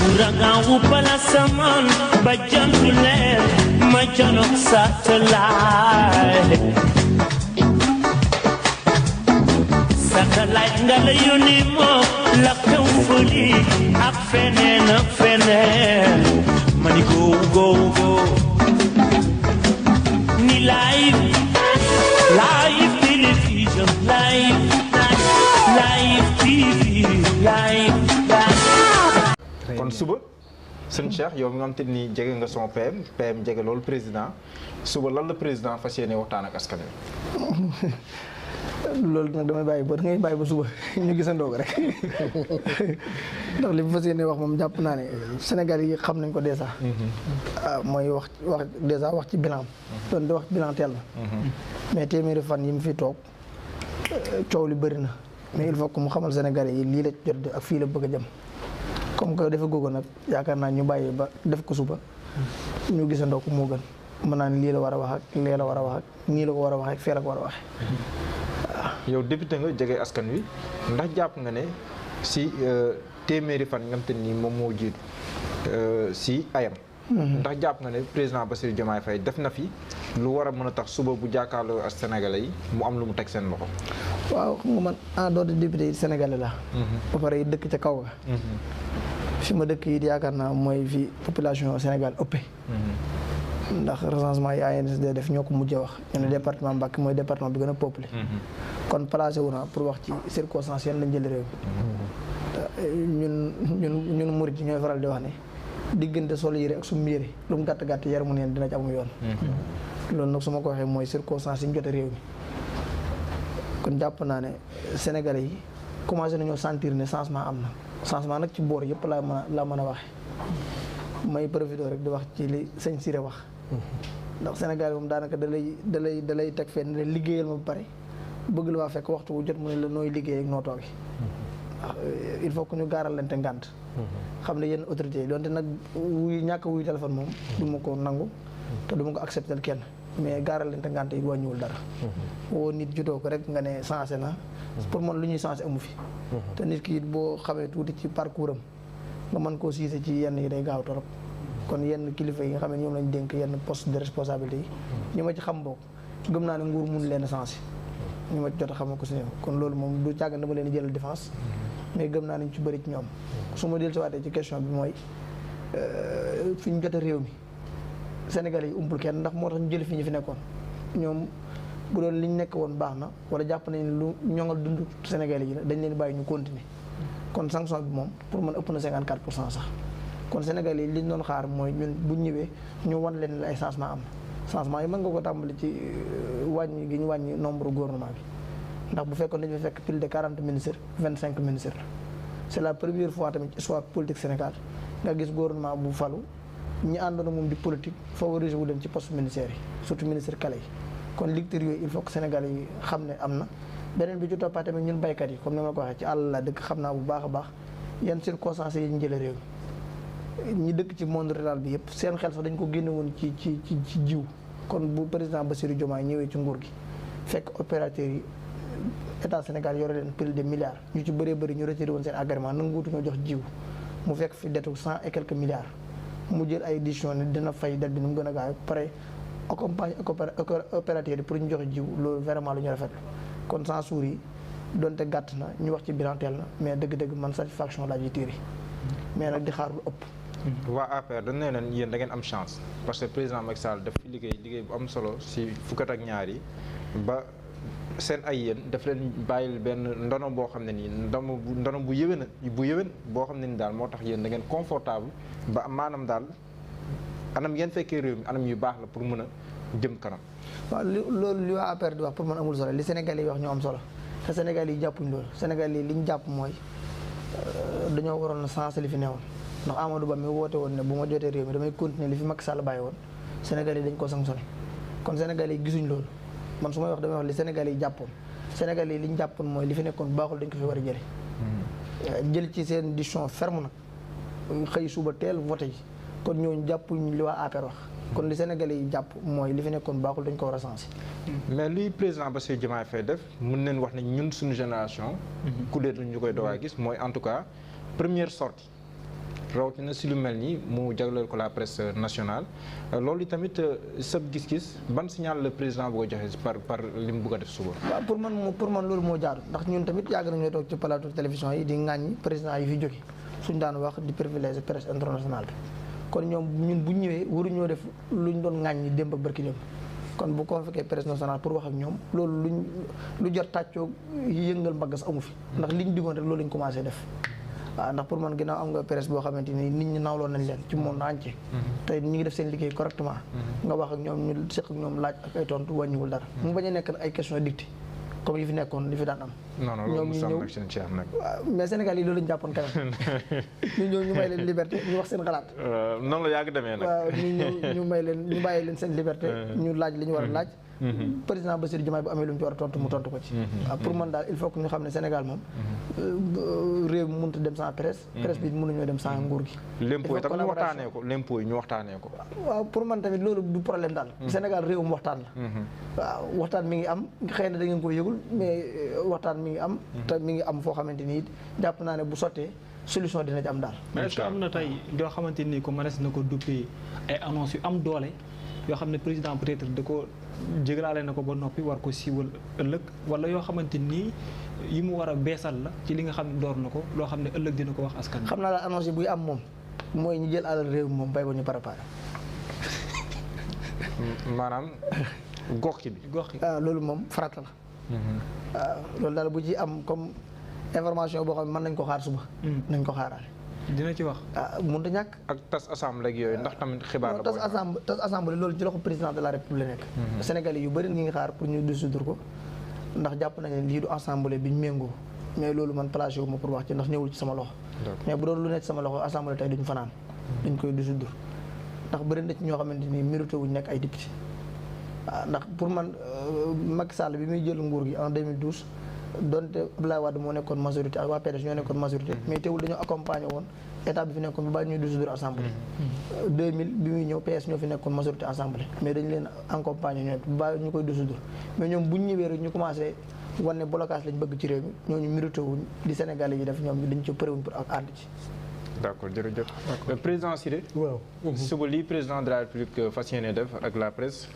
Uragan upala saman bajan tulen majanok satellite. Satellite ngala yunimo lakam fuli ak fenen mani go ni live television live TV live. kon suba sëñ Cheikh yow mi nga xam te ni jege nga son PM jege loolu président suba lan la président fas yéene waxtaan ak askan wi. loolu nag damay bàyyi ba ngay bàyyi ba suba ñu gisandoo ko rek ndax li mu fas yéene wax moom jàpp naa ne Sénégal yi xam nañ ko dèjà. mooy wax dèjà wax ci bilan. doon di wax bilan teel na. mais téeméeri fan yi mu fi toog coow li bëri na mais il faut que mu xamal Sénégalais yi lii la jot ak fii la bëgg a jëm. comme que dafa googu nag yaakaar naa ñu bàyyi ba def ko suba ñu gisandoo ko moo gën mën naa ne lii la war a wax ak lee la war a wax ak nii la ko war a wax ak fee la ko war a waxee. yow député nga jege askan wi ndax jàpp nga ne si téeméeri fan nga xam te ni moom moo jiitu si ayam. ndax jàpp nga ne président Bassirou Diomaye Faye def na fi lu war a mën a tax suba bu jàkkaarloo ak sénégalais yi mu am lu mu teg seen loxo. waaw xam nga man en dehors de député yi sénégalais la ba pare yi dëkk ca kaw ga. fi ma dëkk yi yaakaar naa mooy fi population Sénégal ëppee. ndax recensement yi ANSD def ñoo ko mujjee wax ñu ne département Mbacké mooy département bi gën a peuplé. kon placé wu naa pour wax ci circonstances yan lañ jël réew mi. ñun murid ñooy faral di wax ne diggante sol yére ak sum yére lu mu gàtt gàtt yar mu neen dina ci am yoon. loolu nag su ma ko waxee mooy circonstances yi ñu jotee réew mi. kon jàpp naa ne Sénégalais yi commencé nañoo sentir ne changement am na changement nag ci boor yëpp laa mën a waxe may profité rek di wax ci li sëñ Siré wax. ndax Sénégal moom daanaka da lay teg fee ne liggéeyal ma ba pare bëgg la waa fekk waxtu wu jot mu ne la nooy liggéey ak noo toogee. il faut que ñu gaaral lente ngànt. xam ne yenn autorités yi donte nag ñàkk wuy téléphone moom du ma ko nangu te du ma ko accepter kenn mais gaaral lente ngànt yi wàññiwul dara. woo nit jutoo ko rek nga ne changé na pour man lu ñuy changé amu fi. te nit ki boo xamee tuuti ci parcours am nga mën koo siise ci yenn yi day gaaw torop kon yenn kilifa yi nga xam ne ñoom lañ dénk yenn poste de responsabilité yi ñi ma ci xam bokk gëm naa ne nguur mun leen a changé ñu ma ci jot a xamal ko si ñoom kon loolu moom du càgg dama leen jëlal défense mais gëm naa ne ñu ci bëri ci ñoom su ma dellu si waatee ci question bi mooy fi ñu jot a réew mi Sénégalais yi umpul kenn ndax moo tax ñu jëli fi ñu fi nekkoon ñoom bu doon liñ nekk woon baax na wala jàpp nañ lu ñoŋal dund Sénégalais yi la dañ leen bàyyi ñu continuer kon sanction bi moom pour man ëpp na 54% sax kon Sénégalais yi liñ doon xaar mooy ñun bu ñëwee ñu wan leen ay changement am changement yi mën nga ko tàmbali ci wàññi gi ñu wàññi nombre gouvernement bi ndax bu fekkoon dañu fekk plus de 40 ministres 25 ministres la c'est la première fois tamit ci histoire politique Sénégal nga gis gouvernement bu falu ñi àndoon moom di politique favoriser wu leen ci poste ministère yi surtout ministre clé yi kon lecture yooyu il faut que Sénégalais yi xam ne am na beneen bi ci toppaat tamit ñun baykat yi comme ni ma ko waxee ci àll la dëkk xam naa bu baax a baax yan circonstances yi ñu jëlee réew mi ñi dëkk ci monde rural bi yëpp seen xel sax dañ ko génne woon ci jiw kon bu président Bassirou Diomaye ñëwee ci nguur gi fekk opérateurs yi état Sénégal yore leen plus de milliards ñu ci bëree bëri ñu retiré woon seen agrément nanguutu ñoo jox jiw mu fekk fi detu 100 et quelques milliards mu jël ay décision ne dina fay det bi nu mu gën a gaaw pare accompagne opérateurs yi pour ñu joxe jiw loolu vraiment lu ñu rafetlu kon sans suur yi donte gàtt na ñu wax ci bilan teel na mais dëgg-dëgg man satisfaction laa ji tiiri mais nag di xaar lu ëpp. waa APR dañ ne leen yéen da ngeen am chance parce que président Macky Sall daf fi liggéey bu am solo si fukkat ak ñaar yi ba seen ay yéen daf leen bàyyil benn ndono boo xam ne nii ndono bu yëwén boo xam ne ni daal moo tax yéen da ngeen confortable ba maanaam daal anam ngeen fekkee réew mi anam yu baax la pour mën a jëm kanam. waaw loolu li waa APR di wax pour man amul solo li Sénégal yi wax ñoo am solo te Sénégal yi jàppuñ loolu Sénégal yi li ñu jàpp mooy dañoo waroon a sensé li fi newoon ndax Amadou Ba mi woote woon ne bu ma jotee réew mi damay continuer li fi Macky Sall bàyyi woon Sénégal yi dañ ko sanctionné kon Sénégal yi gisuñ loolu man su may wax damay wax li Sénégal yi jàppoon Sénégal yi li ñu jàppoon mooy li fi nekkoon baaxul dañ ko fi war a jële jël ci seen décision ferme nag xëy suba teel voté yi kon ñooñu jàppuñ li waa APR wax kon li Sénégalais yi jàpp mooy li fi nekkoon baaxul dañ ko war a sensé. mais luy président Bassirou Diomaye Faye def mën nañ wax ne ñun suñu génération. ku dee ñu koy doog a gis mooy en tout cas première sortie rawatina si lu mel nii mu jagleel ko la presse nationale loolu tamit sa gis-gis ban signal le président bu ko joxe par li mu bëgg a def suba. waaw pour man loolu moo jaadu ndax ñun tamit yàgg nañoo toog ci plateau télévision yi di ŋàññi président yi fi jóge suñ daan wax di privilégier presse internationale bi kon ñoom ñun bu ñëwee waruñoo def luñ doon ŋàññi démb ak barki démb kon bu convoqué presse nationale pour wax ak ñoom loolu lu jar tàccoo yëngal mbagg sax amu fi ndax liñ digoon rek loolu lañ commencé def waaw ndax pour man ginnaaw am nga presse boo xamante ni nit ñi nawloo nañ leen ci monde entier tey ñu ngi def seen liggéey correctement nga wax ak ñoom ñu seq ak ñoom laaj ak ay tontu wàññiwul dara mu bañ a nekk ay question dictée comme yi fi nekkoon li fi daan am. non non loolu mosam nag seen Cheikh nag. mais Sénégal yi loolu lañu jàppoon kanam ñu ñëw ñu may leen liberté ñu wax seen xalaat. noonu la yàgg demee nag. waaw ñu may leen ñu bàyyi leen seen liberté. ñu laaj li ñu war a laaj. président Bassirou Diomaye bu amee lu mu ci war a tontu mu tontu ko ci. waaw pour man daal il faut que ñu xam ne Sénégal moom. réew mi mënut a dem sans presse. presse bi mënuñoo dem sans nguur gi. l'impôt yi tam ñu waxtaanee ko l'impôt yi ñu waxtaanee ko. waaw pour man tamit loolu du problème daal. Sénégal réewum waxtaan la. waaw waxtaan mi ngi am xëy na da ngeen ko yëgul mais waxtaan mi ngi am. te mi ngi am foo xamante ni jàpp naa ne bu sottee solution dina ci am daal. mais est-ce que am na tey yoo xamante ni ko mënees na ko duppee ay annonces yu am doole yoo xam ne président peut-être da ko jégalaale na ko ba noppi war ko siiwal ëllëg wala yoo xamante ni yi mu war a beesal la ci li nga xam ne door na ko loo xam ne ëllëg dina ko wax askan wi. xam naa la annonce yi buy am moom mooy ñu jël alal réew moom bay ba ñu préparé. maanaam gox bi. gox yi waaw loolu moom farata la. waaw loolu daal bu ci am comme information boo xam ne mën nañ ko xaar suba. nañ ko xaaraale. dina ci wax. mënut a ñàkk. ak tas assemblée ak yooyu ndax tamit xibaar la. tas assemblée loolu ci loxo président de la république nekk. Sénégalais yu bëri ñu ngi xaar pour ñu dissoudre ko ndax jàpp nañ ne lii du assemblée bi ñu méngoo mais loolu man placé wu ma pour wax ci ndax ñëwul ci sama loxo. mais bu doon lu nekk sama loxo assemblée tey duñ fanaan. dañ koy dissoudre ndax bëri na ci ñoo xamante ni mérité wuñ nekk ay député. waaw ndax pour man Macky Sall bi muy jël nguur gi en 2012 donte Abdoulaye Wade moo nekkoon majorité ak waa PDS ñoo nekkoon majorité mais teewul dañoo accompagné woon état bi fi nekkoon ba bàyyi ñuy dissoudre assemblée. 2000 bi muy ñëw PS ñoo fi nekkoon majorité assemblée mais dañu leen accompagné ñoom ba bàyyi ñu koy dissoudre mais ñoom bu ñu ñëwee rek ñu commencé wane ne blocage lañ bëgg ci réew mi ñooñu mérité wuñ di Sénégalais yi def ñoom dañ ci përéwuñ pour ak ànd ci. d'accord jërëjëf. président Siré. waaw. suba lii président de la République fas yéene def ak la presse.